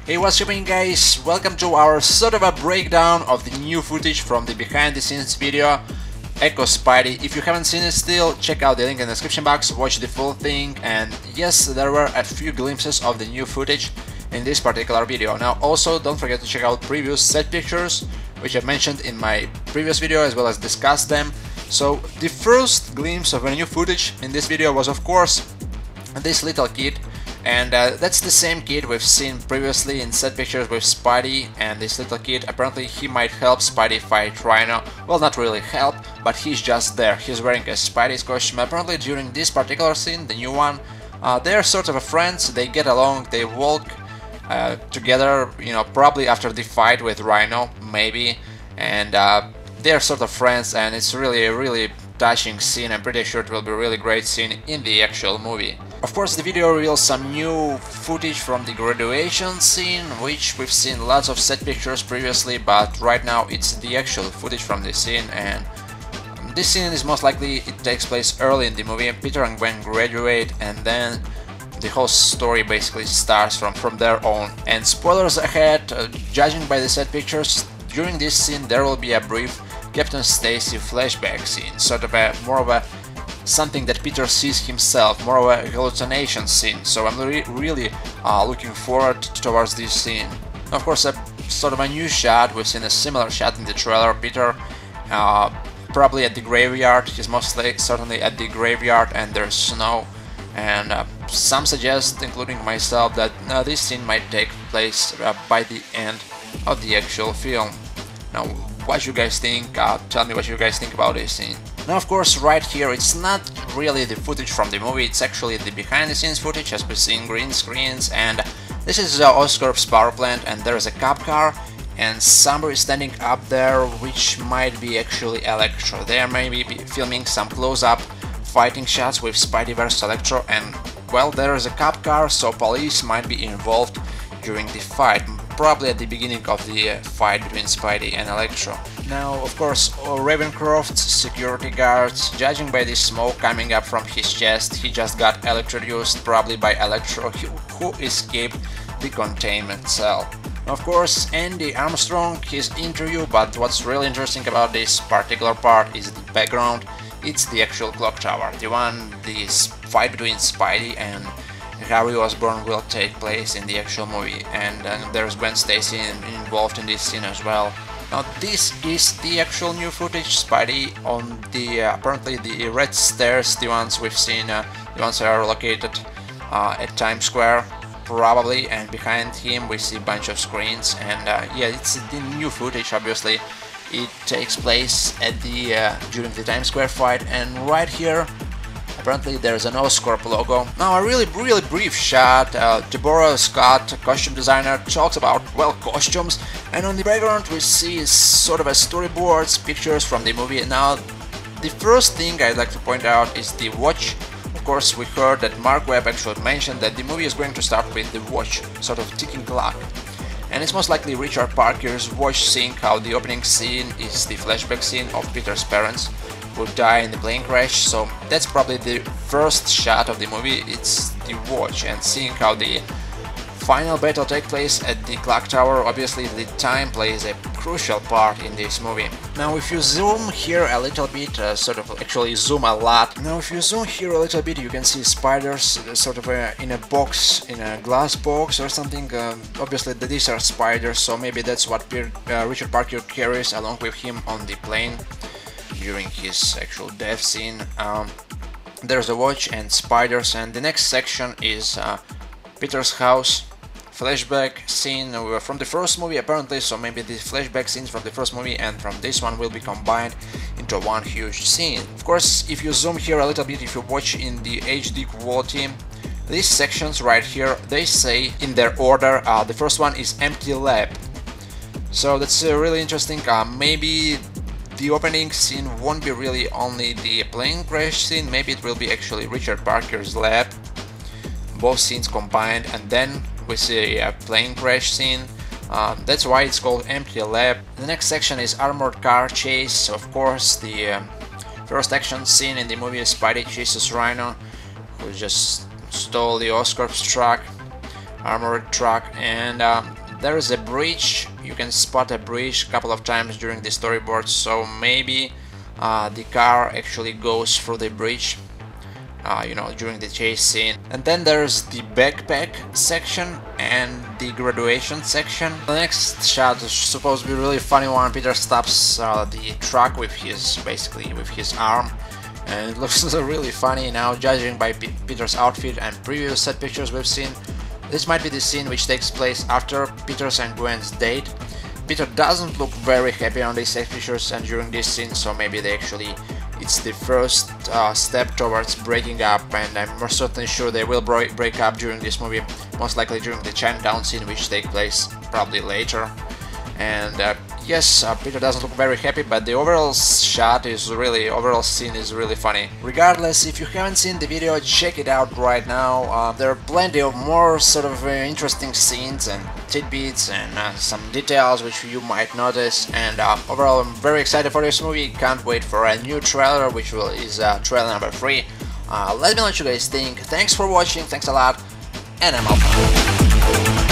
Hey, what's happening, guys? Welcome to our sort of a breakdown of the new footage from the behind the scenes video Echo Spidey. If you haven't seen it still, check out the link in the description box, watch the full thing, and yes, there were a few glimpses of the new footage in this particular video. Now also don't forget to check out previous set pictures, which I mentioned in my previous video as well as discussed them. So the first glimpse of a new footage in this video was of course this little kid. And that's the same kid we've seen previously in set pictures with Spidey, and this little kid, apparently he might help Spidey fight Rhino. Well, not really help, but he's just there. He's wearing a Spidey's costume. Apparently during this particular scene, the new one, they're sort of friends, they get along, they walk together, you know, probably after the fight with Rhino, maybe, and they're sort of friends, and it's really a really touching scene. I'm pretty sure it will be a really great scene in the actual movie. Of course, the video reveals some new footage from the graduation scene, which we've seen lots of set pictures previously, but right now it's the actual footage from the scene, and this scene is most likely it takes place early in the movie. Peter and Gwen graduate, and then the whole story basically starts from there on. And spoilers ahead, judging by the set pictures, during this scene there will be a brief Captain Stacy flashback scene, sort of a more of a something that Peter sees himself, more of a hallucination scene. So I'm really looking forward towards this scene. Of course, a sort of a new shot. We've seen a similar shot in the trailer. Peter probably at the graveyard. He's certainly at the graveyard, and there's snow. And some suggest, including myself, that this scene might take place by the end of the actual film. Now, what you guys think? Tell me what you guys think about this scene. Now, of course, right here it's not really the footage from the movie, it's actually the behind the scenes footage, as we see in green screens, and this is Oscorp's power plant, and there's a cop car and somebody standing up there, which might be actually Electro. They are maybe filming some close-up fighting shots with Spidey vs Electro, and well, there is a cop car, so police might be involved during the fight, probably at the beginning of the fight between Spidey and Electro. Now, of course, Ravencroft's security guards, judging by the smoke coming up from his chest, he just got electrocuted, probably by Electro, who escaped the containment cell. Of course, Andy Armstrong, his interview, but what's really interesting about this particular part is the background. It's the actual clock tower, the one this fight between Spidey and Harry Osborn will take place in the actual movie, and there's Gwen Stacy involved in this scene as well. Now this is the actual new footage, Spidey on the apparently the red stairs, the ones we've seen, the ones that are located at Times Square probably, and behind him we see a bunch of screens, and yeah, it's the new footage. Obviously it takes place at the during the Times Square fight, and right here apparently there's an Oscorp logo. Now a really brief shot. Deborah Scott, costume designer, talks about, well, costumes, and on the background we see sort of a storyboards, pictures from the movie. Now the first thing I'd like to point out is the watch. Of course, we heard that Mark Webb actually mentioned that the movie is going to start with the watch, sort of ticking clock. And it's most likely Richard Parker's watch, seeing how the opening scene is the flashback scene of Peter's parents who die in the plane crash, so that's probably the first shot of the movie, it's the watch, and seeing how the final battle takes place at the clock tower. Obviously the time plays a crucial part in this movie. Now if you zoom here a little bit, sort of actually zoom a lot, now if you zoom here a little bit you can see spiders sort of in a box, in a glass box or something. Obviously these are spiders, so maybe that's what Richard Parker carries along with him on the plane during his actual death scene. There's a watch and spiders, and the next section is Peter's house flashback scene from the first movie apparently, so maybe the flashback scenes from the first movie and from this one will be combined into one huge scene. Of course, if you zoom here a little bit, if you watch in the HD quality, these sections right here, they say in their order, the first one is empty lab, so that's really interesting. Maybe the opening scene won't be really only the plane crash scene, maybe it will be actually Richard Parker's lab, both scenes combined, and then we see a plane crash scene. That's why it's called Empty Lab. The next section is Armored Car Chase. Of course, the first action scene in the movie is Spidey chases Rhino, who just stole the Oscorp's truck. armored truck, and There is a bridge. You can spot a bridge a couple of times during the storyboard, so maybe the car actually goes through the bridge, you know, during the chase scene. And then there's the backpack section and the graduation section. The next shot is supposed to be a really funny one. Peter stops the truck with basically with his arm, and it looks really funny. Now, judging by Peter's outfit and previous set pictures we've seen, this might be the scene which takes place after Peter's and Gwen's date. Peter doesn't look very happy on these set pictures and during this scene, so maybe it's the first step towards breaking up, and I'm most certainly sure they will break up during this movie, most likely during the Chinatown scene, which takes place probably later. And yes, Peter doesn't look very happy, but the overall scene is really funny. Regardless, if you haven't seen the video, check it out right now. There are plenty of more sort of interesting scenes and tidbits and some details which you might notice. And overall, I'm very excited for this movie. Can't wait for a new trailer, which is trailer number 3. Let me know what you guys think. Thanks for watching, thanks a lot, and I'm out.